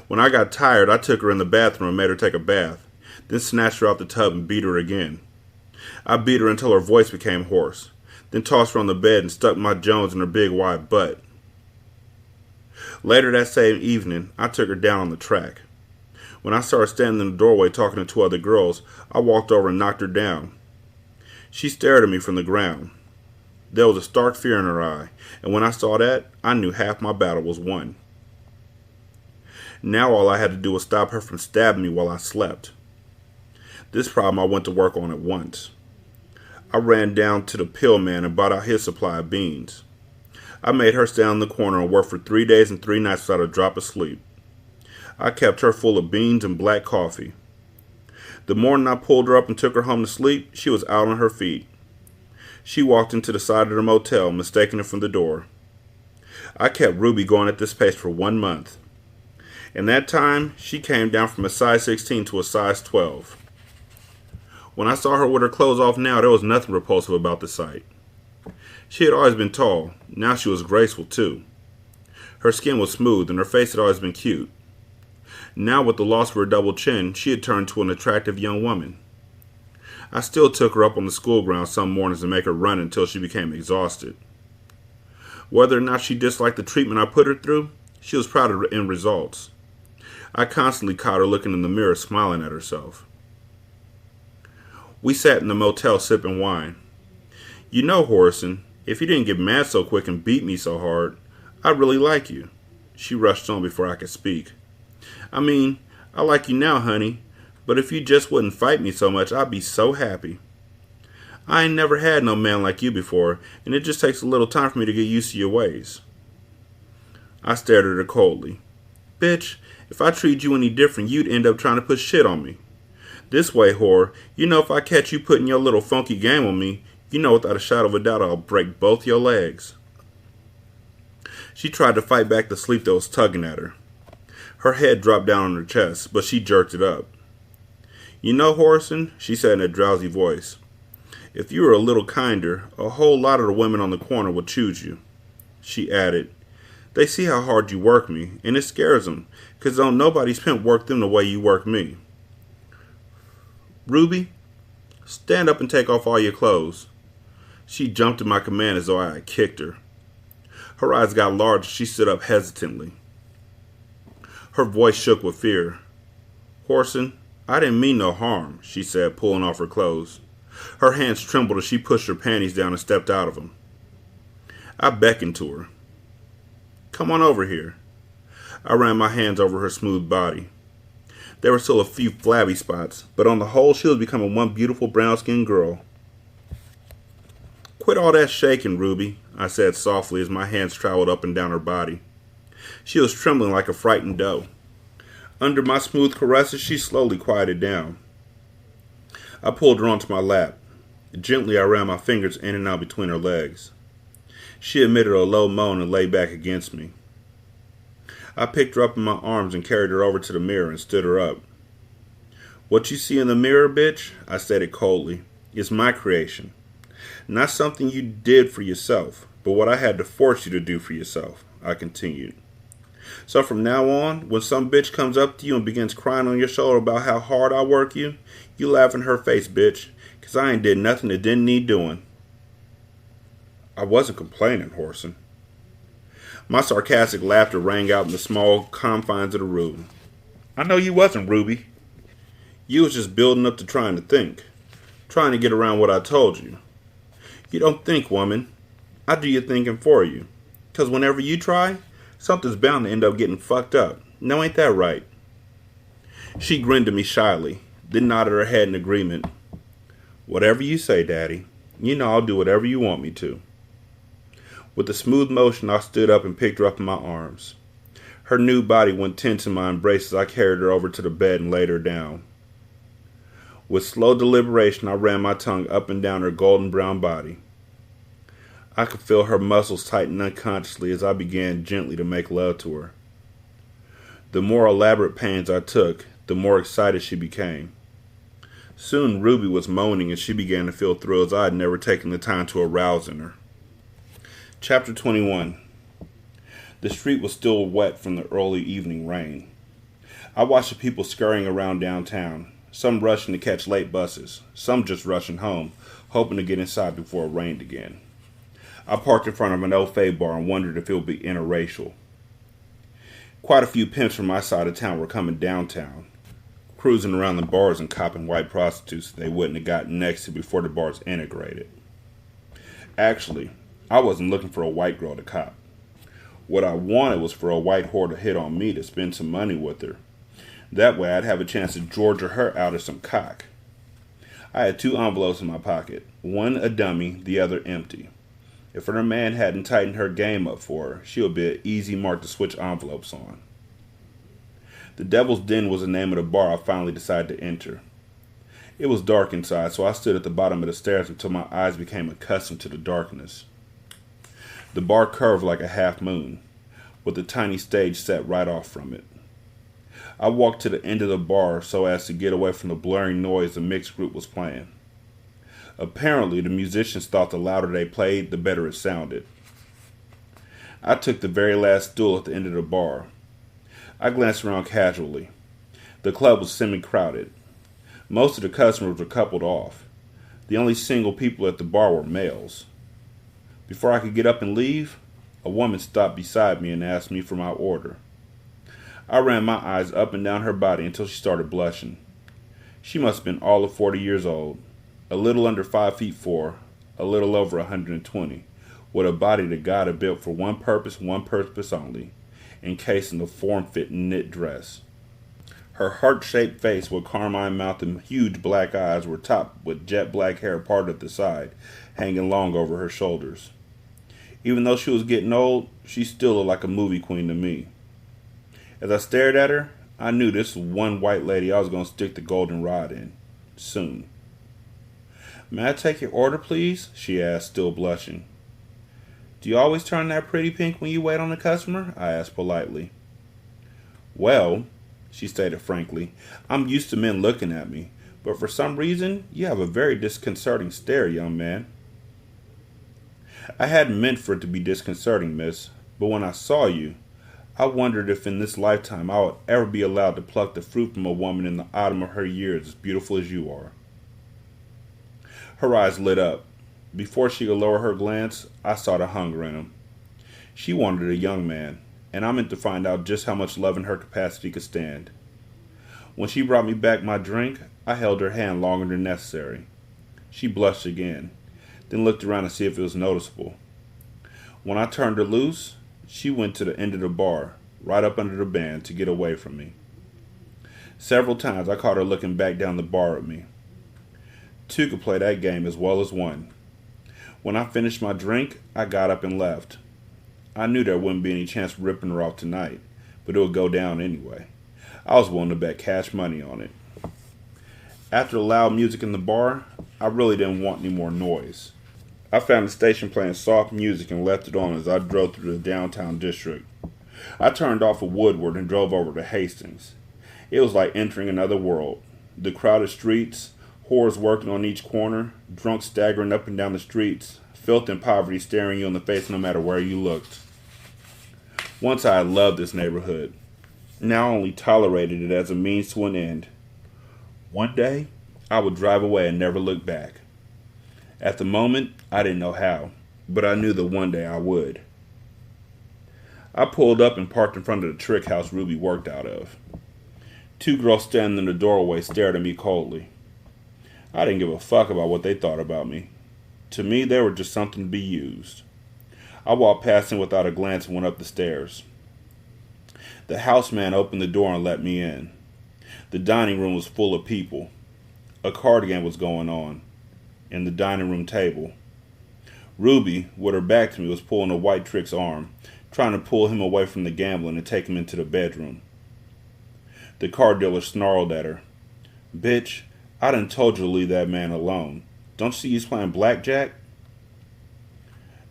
When I got tired, I took her in the bathroom and made her take a bath, then snatched her out the tub and beat her again. I beat her until her voice became hoarse, then tossed her on the bed and stuck my Jones in her big wide butt. Later that same evening, I took her down on the track. When I saw her standing in the doorway talking to 2 other girls, I walked over and knocked her down. She stared at me from the ground. There was a stark fear in her eye, and when I saw that, I knew half my battle was won. Now all I had to do was stop her from stabbing me while I slept. This problem I went to work on at once. I ran down to the pill man and bought out his supply of beans. I made her stand in the corner and work for 3 days and 3 nights without a drop of sleep. I kept her full of beans and black coffee. The morning I pulled her up and took her home to sleep, she was out on her feet. She walked into the side of the motel, mistaking it for the door. I kept Ruby going at this pace for 1 month. In that time, she came down from a size 16 to a size 12. When I saw her with her clothes off now, there was nothing repulsive about the sight. She had always been tall. Now she was graceful, too. Her skin was smooth, and her face had always been cute. Now, with the loss of her double chin, she had turned to an attractive young woman. I still took her up on the school grounds some mornings to make her run until she became exhausted. Whether or not she disliked the treatment I put her through, she was proud of her end results. I constantly caught her looking in the mirror, smiling at herself. We sat in the motel sipping wine. You know, Whoreson, if you didn't get mad so quick and beat me so hard, I'd really like you. She rushed on before I could speak. I mean, I like you now, honey, but if you just wouldn't fight me so much, I'd be so happy. I ain't never had no man like you before, and it just takes a little time for me to get used to your ways. I stared at her coldly. Bitch, if I treated you any different, you'd end up trying to put shit on me. This way, whore, you know if I catch you putting your little funky game on me, you know without a shadow of a doubt I'll break both your legs. She tried to fight back the sleep that was tugging at her. Her head dropped down on her chest, but she jerked it up. You know, Whoreson, she said in a drowsy voice, if you were a little kinder, a whole lot of the women on the corner would choose you. She added, they see how hard you work me, and it scares them, 'cause don't nobody's pimp work them the way you work me. Ruby, stand up and take off all your clothes. She jumped at my command as though I had kicked her. Her eyes got large as she stood up hesitantly. Her voice shook with fear. Whoreson, I didn't mean no harm, she said, pulling off her clothes. Her hands trembled as she pushed her panties down and stepped out of them. I beckoned to her. Come on over here. I ran my hands over her smooth body. There were still a few flabby spots, but on the whole she was becoming one beautiful brown-skinned girl. Quit all that shaking, Ruby, I said softly as my hands traveled up and down her body. She was trembling like a frightened doe. Under my smooth caresses, she slowly quieted down. I pulled her onto my lap. Gently, I ran my fingers in and out between her legs. She emitted a low moan and lay back against me. I picked her up in my arms and carried her over to the mirror and stood her up. What you see in the mirror, bitch, I stated coldly, is my creation. Not something you did for yourself, but what I had to force you to do for yourself, I continued. So from now on, when some bitch comes up to you and begins crying on your shoulder about how hard I work you, you laugh in her face, bitch, 'cause I ain't did nothing that didn't need doing. I wasn't complaining, Whoreson. My sarcastic laughter rang out in the small confines of the room. I know you wasn't, Ruby. You was just building up to trying to think. Trying to get around what I told you. You don't think, woman. I do your thinking for you. 'Cause whenever you try, something's bound to end up getting fucked up. Now ain't that right? She grinned at me shyly, then nodded her head in agreement. Whatever you say, Daddy. You know I'll do whatever you want me to. With a smooth motion, I stood up and picked her up in my arms. Her nude body went tense in my embrace as I carried her over to the bed and laid her down. With slow deliberation, I ran my tongue up and down her golden brown body. I could feel her muscles tighten unconsciously as I began gently to make love to her. The more elaborate pains I took, the more excited she became. Soon Ruby was moaning and she began to feel thrills I had never taken the time to arouse in her. Chapter 21. The street was still wet from the early evening rain. I watched the people scurrying around downtown, some rushing to catch late buses, some just rushing home, hoping to get inside before it rained again. I parked in front of an Old Fay bar and wondered if it would be interracial. Quite a few pimps from my side of town were coming downtown, cruising around the bars and copping white prostitutes they wouldn't have gotten next to before the bars integrated. Actually, I wasn't looking for a white girl to cop. What I wanted was for a white whore to hit on me to spend some money with her. That way I'd have a chance to Georgia her out of some cock. I had 2 envelopes in my pocket, one a dummy, the other empty. If her man hadn't tightened her game up for her, she would be an easy mark to switch envelopes on. The Devil's Den was the name of the bar I finally decided to enter. It was dark inside, so I stood at the bottom of the stairs until my eyes became accustomed to the darkness. The bar curved like a half moon, with a tiny stage set right off from it. I walked to the end of the bar so as to get away from the blaring noise the mixed group was playing. Apparently, the musicians thought the louder they played, the better it sounded. I took the very last stool at the end of the bar. I glanced around casually. The club was semi-crowded. Most of the customers were coupled off. The only single people at the bar were males. Before I could get up and leave, a woman stopped beside me and asked me for my order. I ran my eyes up and down her body until she started blushing. She must have been all of 40 years old, a little under 5'4", a little over 120, with a body that God had built for one purpose only, encased in a form-fitting knit dress. Her heart-shaped face with carmine mouth and huge black eyes were topped with jet black hair parted at the side, hanging long over her shoulders. Even though she was getting old, she still looked like a movie queen to me. As I stared at her, I knew this was one white lady I was going to stick the golden rod in. Soon. May I take your order, please? She asked, still blushing. Do you always turn that pretty pink when you wait on a customer? I asked politely. Well, she stated frankly, I'm used to men looking at me, but for some reason, you have a very disconcerting stare, young man. I hadn't meant for it to be disconcerting, miss, but when I saw you, I wondered if in this lifetime I would ever be allowed to pluck the fruit from a woman in the autumn of her years as beautiful as you are. Her eyes lit up. Before she could lower her glance, I saw the hunger in them. She wanted a young man, and I meant to find out just how much love in her capacity could stand. When she brought me back my drink, I held her hand longer than necessary. She blushed again, then looked around to see if it was noticeable. When I turned her loose, she went to the end of the bar, right up under the band, to get away from me. Several times I caught her looking back down the bar at me. 2 could play that game as well as 1. When I finished my drink, I got up and left. I knew there wouldn't be any chance of ripping her off tonight, but it would go down anyway. I was willing to bet cash money on it. After the loud music in the bar, I really didn't want any more noise. I found the station playing soft music and left it on as I drove through the downtown district. I turned off of Woodward and drove over to Hastings. It was like entering another world. The crowded streets, whores working on each corner, drunks staggering up and down the streets, filth and poverty staring you in the face no matter where you looked. Once I had loved this neighborhood. Now I only tolerated it as a means to an end. One day, I would drive away and never look back. At the moment, I didn't know how, but I knew that one day I would. I pulled up and parked in front of the trick house Ruby worked out of. Two girls standing in the doorway stared at me coldly. I didn't give a fuck about what they thought about me. To me, they were just something to be used. I walked past them without a glance and went up the stairs. The houseman opened the door and let me in. The dining room was full of people. A card game was going on in the dining room table. Ruby, with her back to me, was pulling a white trick's arm, trying to pull him away from the gambling and take him into the bedroom. The card dealer snarled at her. "Bitch, I done told you to leave that man alone. Don't you see he's playing blackjack?"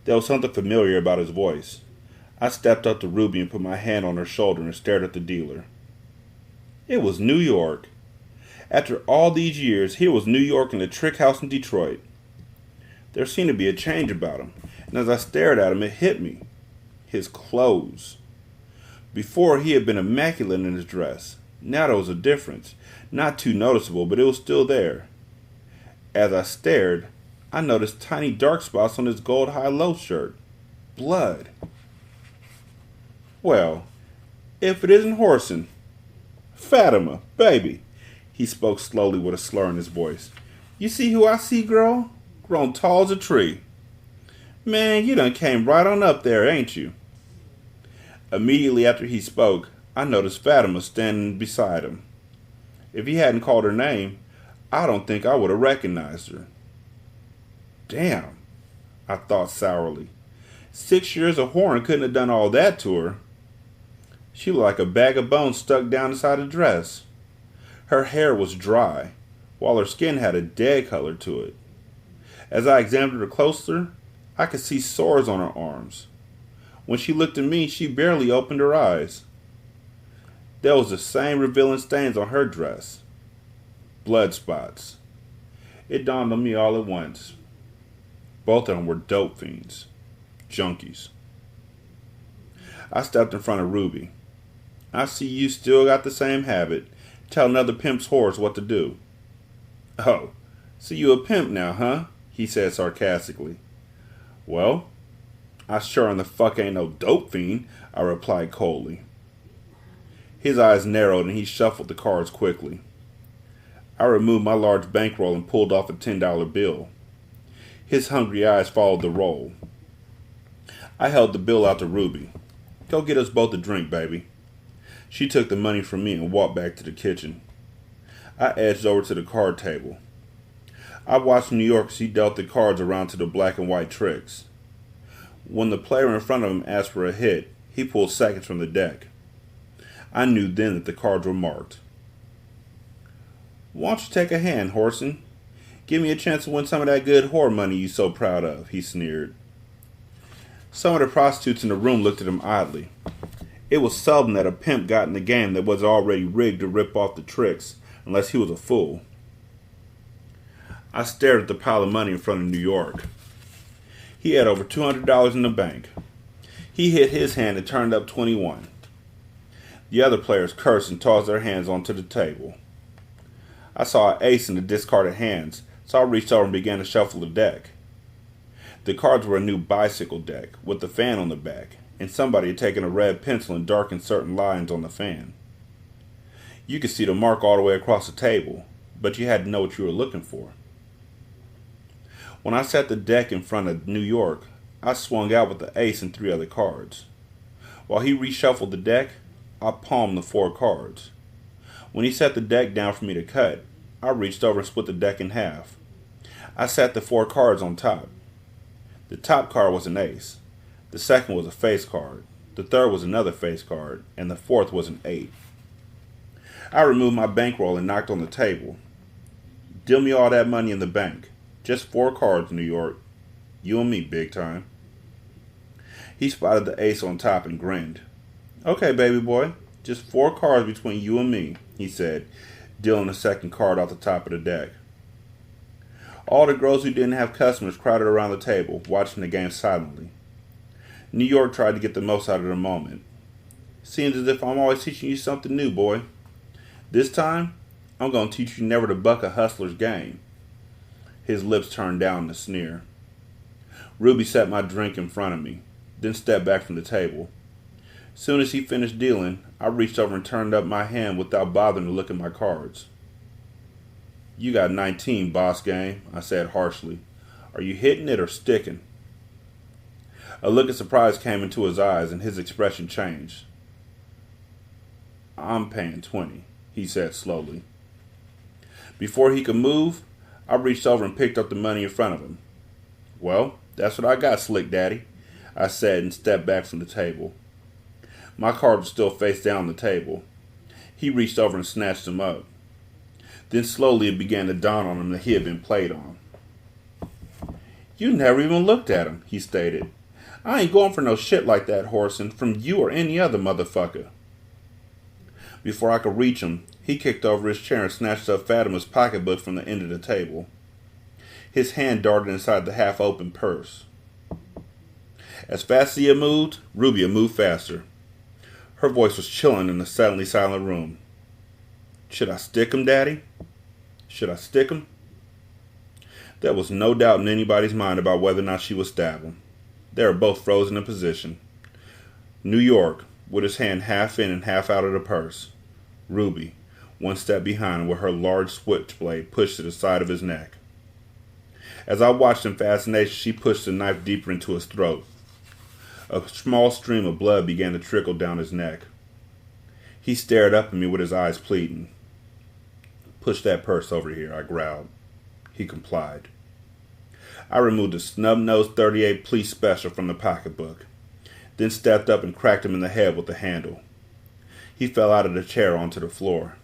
There was something familiar about his voice. I stepped up to Ruby and put my hand on her shoulder and stared at the dealer. It was New York. After all these years, here was New York in the trick house in Detroit. There seemed to be a change about him, and as I stared at him, it hit me. His clothes. Before, he had been immaculate in his dress. Now there was a difference. Not too noticeable, but it was still there. As I stared, I noticed tiny dark spots on his gold high-low shirt. Blood. Well, if it isn't Whoreson. Fatima, baby. He spoke slowly with a slur in his voice. You see who I see, girl? Grown tall as a tree. Man, you done came right on up there, ain't you? Immediately after he spoke, I noticed Fatima standing beside him. If he hadn't called her name, I don't think I would have recognized her. Damn, I thought sourly. 6 years of whoring couldn't have done all that to her. She looked like a bag of bones stuck down inside a dress. Her hair was dry, while her skin had a dead color to it. As I examined her closer, I could see sores on her arms. When she looked at me, she barely opened her eyes. There was the same revealing stains on her dress. Blood spots. It dawned on me all at once. Both of them were dope fiends. Junkies. I stepped in front of Ruby. I see you still got the same habit. Telling other pimp's whores what to do. Oh, so you a pimp now, huh? He said sarcastically. Well, I sure in the fuck ain't no dope fiend, I replied coldly. His eyes narrowed and he shuffled the cards quickly. I removed my large bankroll and pulled off a $10 bill. His hungry eyes followed the roll. I held the bill out to Ruby. Go get us both a drink, baby. She took the money from me and walked back to the kitchen. I edged over to the card table. I watched New York as he dealt the cards around to the black and white tricks. When the player in front of him asked for a hit, he pulled seconds from the deck. I knew then that the cards were marked. Why don't you take a hand, Whoreson? Give me a chance to win some of that good whore money you so proud of, he sneered. Some of the prostitutes in the room looked at him oddly. It was seldom that a pimp got in the game that was already rigged to rip off the tricks, unless he was a fool. I stared at the pile of money in front of New York. He had over $200 in the bank. He hit his hand and turned up 21. The other players cursed and tossed their hands onto the table. I saw an ace in the discarded hands, so I reached over and began to shuffle the deck. The cards were a new bicycle deck, with a fan on the back, and somebody had taken a red pencil and darkened certain lines on the fan. You could see the mark all the way across the table, but you had to know what you were looking for. When I set the deck in front of New York, I swung out with the ace and 3 other cards. While he reshuffled the deck, I palmed the 4 cards. When he set the deck down for me to cut, I reached over and split the deck in half. I sat the 4 cards on top. The top card was an ace. The second was a face card. The third was another face card. And the fourth was an 8. I removed my bankroll and knocked on the table. Deal me all that money in the bank. Just 4 cards, New York. You and me, big time. He spotted the ace on top and grinned. Okay, baby boy. Just 4 cards between you and me, he said, dealing the second card off the top of the deck. All the girls who didn't have customers crowded around the table, watching the game silently. New York tried to get the most out of the moment. Seems as if I'm always teaching you something new, boy. This time, I'm going to teach you never to buck a hustler's game. His lips turned down in a sneer. Ruby set my drink in front of me, then stepped back from the table. Soon as he finished dealing, I reached over and turned up my hand without bothering to look at my cards. You got 19, boss game, I said harshly. Are you hitting it or sticking? A look of surprise came into his eyes and his expression changed. I'm paying 20, he said slowly. Before he could move, I reached over and picked up the money in front of him. Well, that's what I got, Slick Daddy, I said and stepped back from the table. My card was still face down on the table. He reached over and snatched them up. Then slowly it began to dawn on him that he had been played on. You never even looked at him, he stated. I ain't going for no shit like that, Whoreson, from you or any other motherfucker. Before I could reach him, he kicked over his chair and snatched up Fatima's pocketbook from the end of the table. His hand darted inside the half-open purse. As fast as he had moved, Ruby had moved faster. Her voice was chilling in the suddenly silent room. Should I stick him, Daddy? Should I stick him? There was no doubt in anybody's mind about whether or not she would stab him. They were both frozen in position. New York, with his hand half in and half out of the purse. Ruby, one step behind with her large switchblade pushed to the side of his neck. As I watched in fascination, she pushed the knife deeper into his throat. A small stream of blood began to trickle down his neck. He stared up at me with his eyes pleading. Push that purse over here, I growled. He complied. I removed a snub-nosed .38 police special from the pocketbook, then stepped up and cracked him in the head with the handle. He fell out of the chair onto the floor.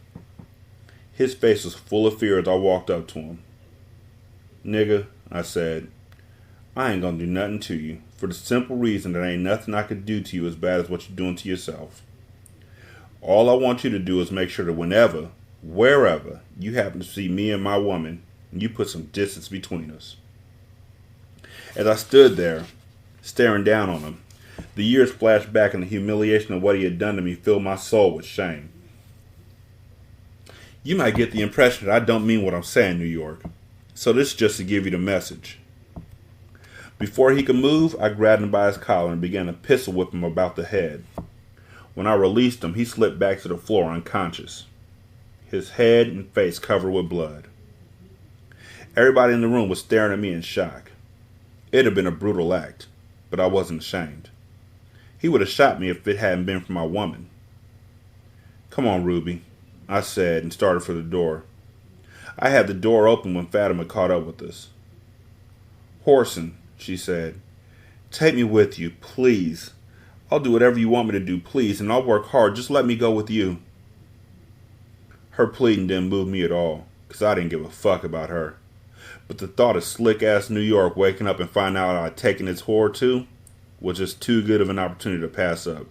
His face was full of fear as I walked up to him. Nigga, I said, I ain't gonna do nothing to you, for the simple reason that ain't nothing I could do to you as bad as what you're doing to yourself. All I want you to do is make sure that whenever, wherever, you happen to see me and my woman, you put some distance between us. As I stood there, staring down on him, the years flashed back and the humiliation of what he had done to me filled my soul with shame. You might get the impression that I don't mean what I'm saying, New York, so this is just to give you the message. Before he could move, I grabbed him by his collar and began to pistol whip him about the head. When I released him, he slipped back to the floor unconscious, his head and face covered with blood. Everybody in the room was staring at me in shock. It had been a brutal act, but I wasn't ashamed. He would have shot me if it hadn't been for my woman. Come on, Ruby, I said and started for the door. I had the door open when Fatima caught up with us. Whoreson, she said, take me with you, please. I'll do whatever you want me to do, please, and I'll work hard. Just let me go with you. Her pleading didn't move me at all, because I didn't give a fuck about her. But the thought of slick-ass New York waking up and finding out I'd taken its whore too was just too good of an opportunity to pass up.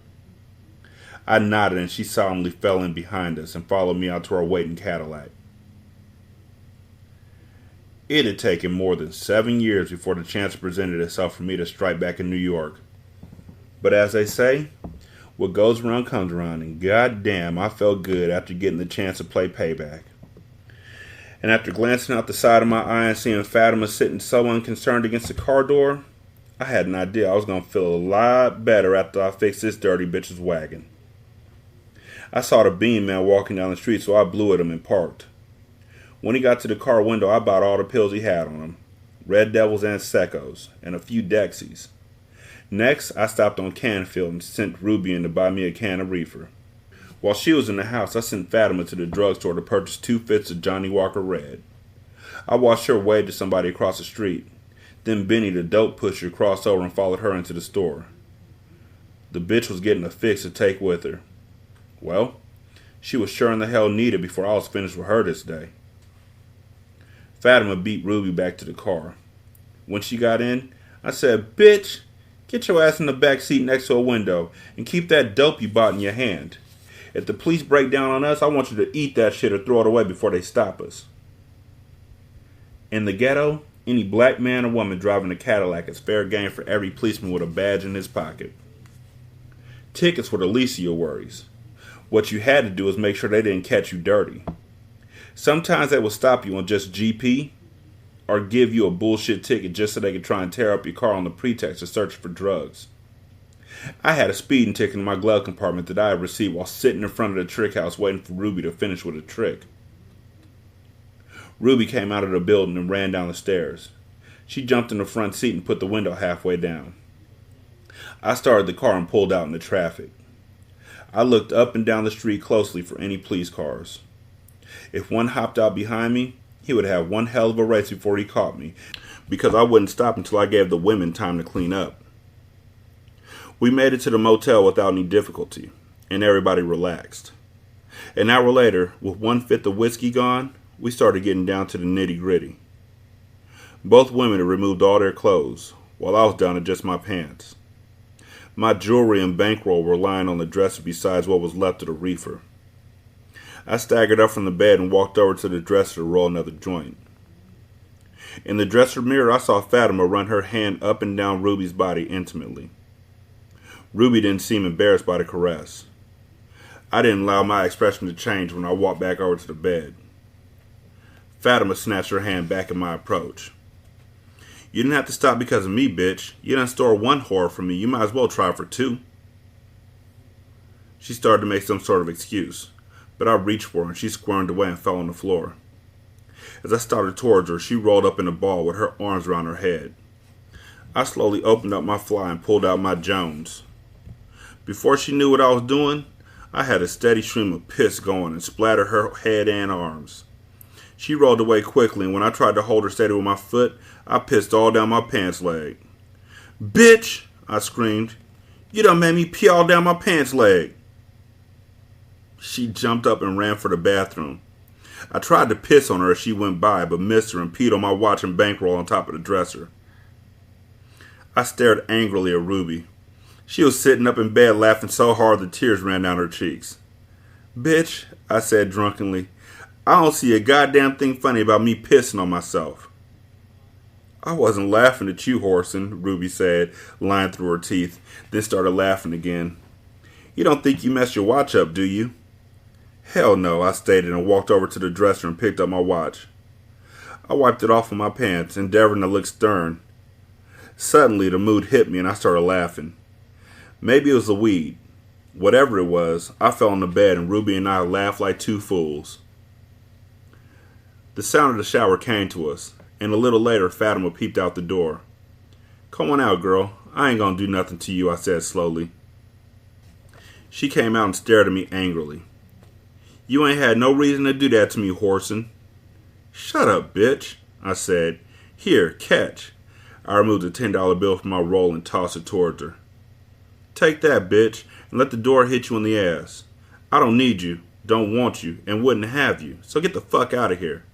I nodded and she solemnly fell in behind us and followed me out to our waiting Cadillac. It had taken more than 7 years before the chance presented itself for me to strike back in New York. But as they say, what goes around comes around, and goddamn, I felt good after getting the chance to play payback. And after glancing out the side of my eye and seeing Fatima sitting so unconcerned against the car door, I had an idea I was going to feel a lot better after I fixed this dirty bitch's wagon. I saw the bean man walking down the street, so I blew at him and parked. When he got to the car window, I bought all the pills he had on him, Red Devils and Seccos, and a few Dexies. Next, I stopped on Canfield and sent Ruby in to buy me a can of reefer. While she was in the house, I sent Fatima to the drugstore to purchase 2 fifths of Johnny Walker Red. I watched her wave to somebody across the street, Then Benny, the dope pusher, crossed over and followed her into the store. The bitch was getting a fix to take with her. Well, she was sure in the hell needed before I was finished with her this day. Fatima beat Ruby back to the car. When she got in, I said, "Bitch, get your ass in the back seat next to a window and keep that dope you bought in your hand. If the police break down on us, I want you to eat that shit or throw it away before they stop us." In the ghetto, any black man or woman driving a Cadillac is fair game for every policeman with a badge in his pocket. Tickets were the least of your worries. What you had to do was make sure they didn't catch you dirty. Sometimes they would stop you on just GP or give you a bullshit ticket just so they could try and tear up your car on the pretext of searching for drugs. I had a speeding ticket in my glove compartment that I had received while sitting in front of the trick house waiting for Ruby to finish with a trick. Ruby came out of the building and ran down the stairs. She jumped in the front seat and put the window halfway down. I started the car and pulled out into traffic. I looked up and down the street closely for any police cars. If one hopped out behind me, he would have one hell of a race before he caught me, because I wouldn't stop until I gave the women time to clean up. We made it to the motel without any difficulty, and everybody relaxed. An hour later, with 1/5 of whiskey gone, we started getting down to the nitty-gritty. Both women had removed all their clothes, while I was down to just my pants. My jewelry and bankroll were lying on the dresser besides what was left of the reefer. I staggered up from the bed and walked over to the dresser to roll another joint. In the dresser mirror, I saw Fatima run her hand up and down Ruby's body intimately. Ruby didn't seem embarrassed by the caress. I didn't allow my expression to change when I walked back over to the bed. Fatima snatched her hand back at my approach. "You didn't have to stop because of me, bitch. You done stole one whore from me. You might as well try for two." She started to make some sort of excuse, but I reached for her and she squirmed away and fell on the floor. As I started towards her, she rolled up in a ball with her arms around her head. I slowly opened up my fly and pulled out my Jones. Before she knew what I was doing, I had a steady stream of piss going and splattered her head and arms. She rolled away quickly, and when I tried to hold her steady with my foot, I pissed all down my pants leg. "Bitch!" I screamed. "You done made me pee all down my pants leg." She jumped up and ran for the bathroom. I tried to piss on her as she went by, but missed her and peed on my watch and bankroll on top of the dresser. I stared angrily at Ruby. She was sitting up in bed laughing so hard the tears ran down her cheeks. "Bitch," I said drunkenly, "I don't see a goddamn thing funny about me pissing on myself." "I wasn't laughing at you, Whoreson," Ruby said, lying through her teeth, then started laughing again. "You don't think you messed your watch up, do you?" "Hell no," I stated and walked over to the dresser and picked up my watch. I wiped it off with my pants, endeavoring to look stern. Suddenly, the mood hit me and I started laughing. Maybe it was the weed. Whatever it was, I fell on the bed and Ruby and I laughed like two fools. The sound of the shower came to us, and a little later Fatima peeped out the door. "Come on out, girl. I ain't gonna do nothing to you," I said slowly. She came out and stared at me angrily. "You ain't had no reason to do that to me, Whoreson." "Shut up, bitch," I said. "Here, catch." I removed a $10 bill from my roll and tossed it towards her. "Take that, bitch, and let the door hit you in the ass. I don't need you, don't want you, and wouldn't have you, so get the fuck out of here."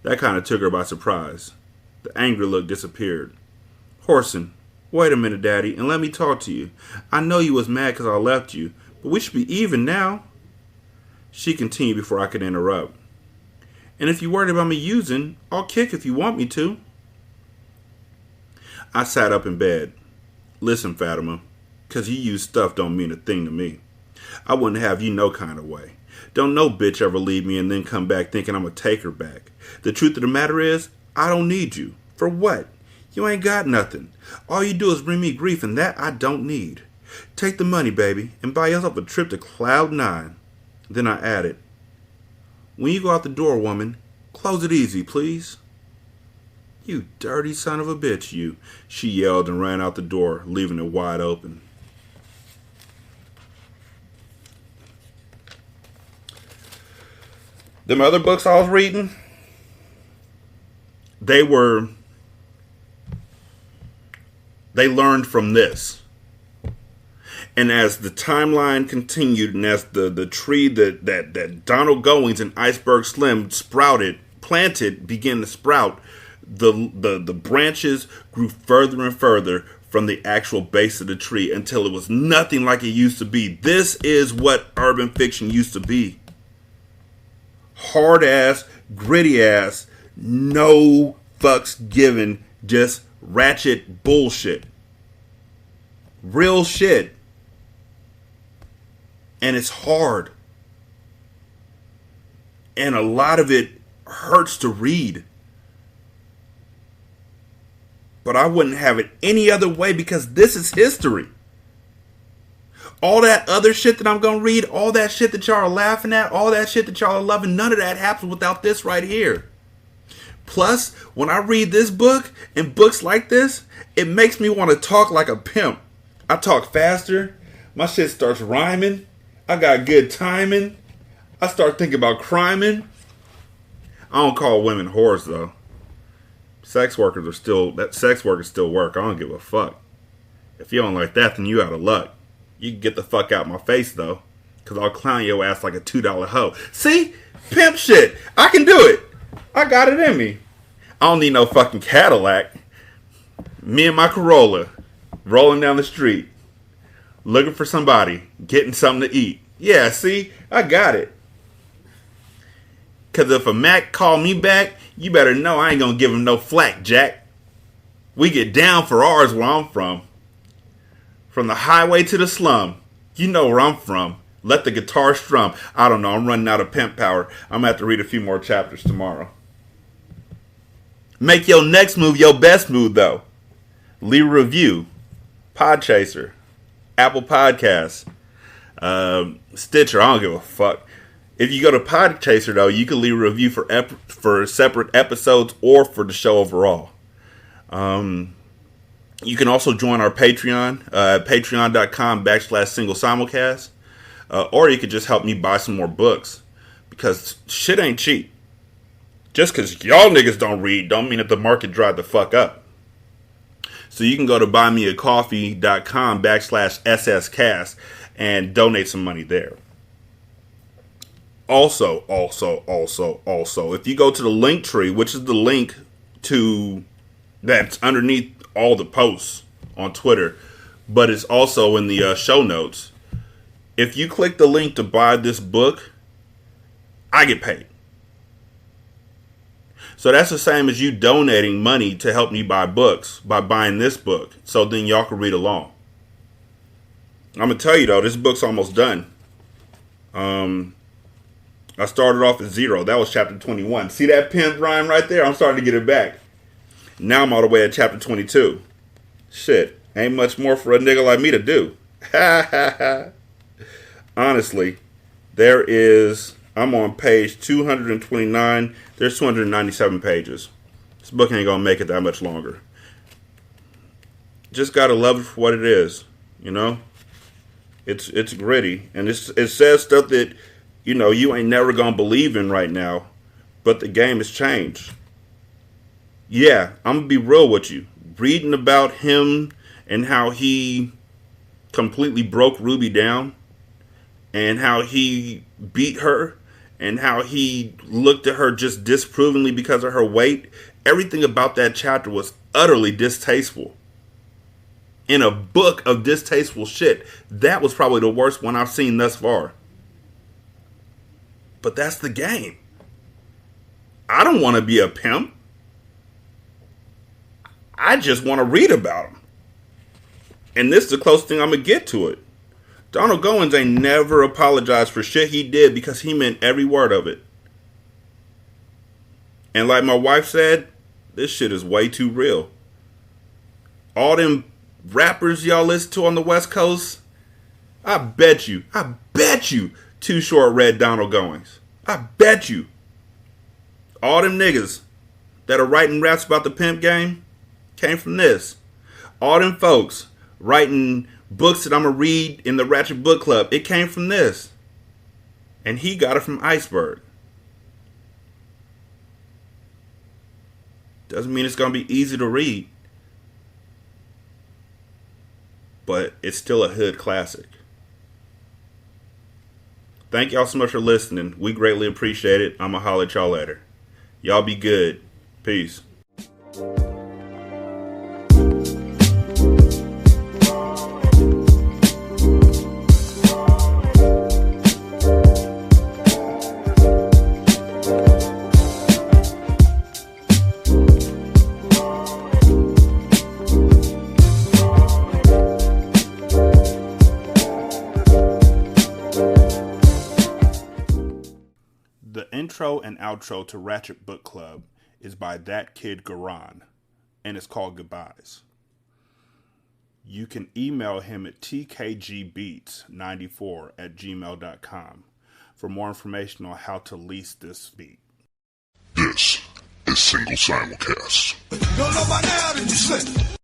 That kind of took her by surprise. The angry look disappeared. "Whoreson, wait a minute, Daddy, and let me talk to you. I know you was mad because I left you, but we should be even now." She continued before I could interrupt. "And if you're worried about me using, I'll kick if you want me to." I sat up in bed. "Listen, Fatima, 'cause you use stuff don't mean a thing to me. I wouldn't have you no kind of way. Don't no bitch ever leave me and then come back thinking I'm gonna take her back. The truth of the matter is, I don't need you. For what? You ain't got nothing. All you do is bring me grief, and that I don't need. Take the money, baby, and buy yourself a trip to Cloud 9. Then I added, "When you go out the door, woman, close it easy, please." "You dirty son of a bitch, you," she yelled and ran out the door, leaving it wide open. Them other books I was reading, they were They learned from this. And as the timeline continued, and as the tree that Donald Goings and Iceberg Slim began to sprout, the branches grew further and further from the actual base of the tree until it was nothing like it used to be. This is what urban fiction used to be. Hard ass, gritty ass, no fucks given, just ratchet bullshit. Real shit. And it's hard. And a lot of it hurts to read. But I wouldn't have it any other way because this is history. All that other shit that I'm going to read, all that shit that y'all are laughing at, all that shit that y'all are loving, none of that happens without this right here. Plus, when I read this book and books like this, it makes me want to talk like a pimp. I talk faster. My shit starts rhyming. I got good timing. I start thinking about criming. I don't call women whores though. Sex work is still work. I don't give a fuck. If you don't like that, then you out of luck. You can get the fuck out my face though, cause I'll clown your ass like a $2 hoe. See? Pimp shit. I can do it. I got it in me. I don't need no fucking Cadillac. Me and my Corolla rolling down the street, looking for somebody, getting something to eat. Yeah, see? I got it. Cause if a Mac call me back, you better know I ain't gonna give him no flack, Jack. We get down for ours where I'm from. From the highway to the slum. You know where I'm from. Let the guitar strum. I don't know, I'm running out of pimp power. I'm gonna have to read a few more chapters tomorrow. Make your next move your best move, though. Leave a review. Podchaser. Apple Podcasts. Stitcher, I don't give a fuck. If you go to Podchaser, though, you can leave a review for separate episodes or for the show overall. You can also join our Patreon at patreon.com/single simulcast. Or you could just help me buy some more books. Because shit ain't cheap. Just because y'all niggas don't read don't mean that the market dried the fuck up. So you can go to buymeacoffee.com/SScast and donate some money there. Also, if you go to the link tree, which is the link that's underneath all the posts on Twitter, but it's also in the show notes. If you click the link to buy this book, I get paid. So that's the same as you donating money to help me buy books by buying this book. So then y'all can read along. I'm going to tell you though, this book's almost done. I started off at 0. That was chapter 21. See that pen rhyme right there? I'm starting to get it back. Now I'm all the way at chapter 22. Shit, ain't much more for a nigga like me to do. Honestly, I'm on page 229. There's 297 pages. This book ain't gonna make it that much longer. Just gotta love it for what it is, you know? It's gritty. And it says stuff that, you know, you ain't never gonna believe in right now. But the game has changed. Yeah, I'm gonna be real with you. Reading about him and how he completely broke Ruby down and how he beat her and how he looked at her just disapprovingly because of her weight. Everything about that chapter was utterly distasteful. In a book of distasteful shit, that was probably the worst one I've seen thus far. But that's the game. I don't want to be a pimp. I just want to read about him. And this is the closest thing I'm going to get to it. Donald Goins ain't never apologized for shit he did because he meant every word of it. And like my wife said, this shit is way too real. All them rappers y'all listen to on the West Coast, I bet you, Too Short read Donald Goins. I bet you. All them niggas that are writing raps about the pimp game came from this. All them folks writing books that I'm going to read in the Ratchet Book Club, it came from this. And he got it from Iceberg. Doesn't mean it's going to be easy to read. but it's still a hood classic. Thank y'all so much for listening. We greatly appreciate it. I'ma holler at y'all later. Y'all be good. Peace. The intro and outro to Ratchet Book Club is by That Kid Garan, and it's called Goodbyes. You can email him at tkgbeats94@gmail.com for more information on how to lease this beat. This is Single Simulcast. Don't know by now that you slip.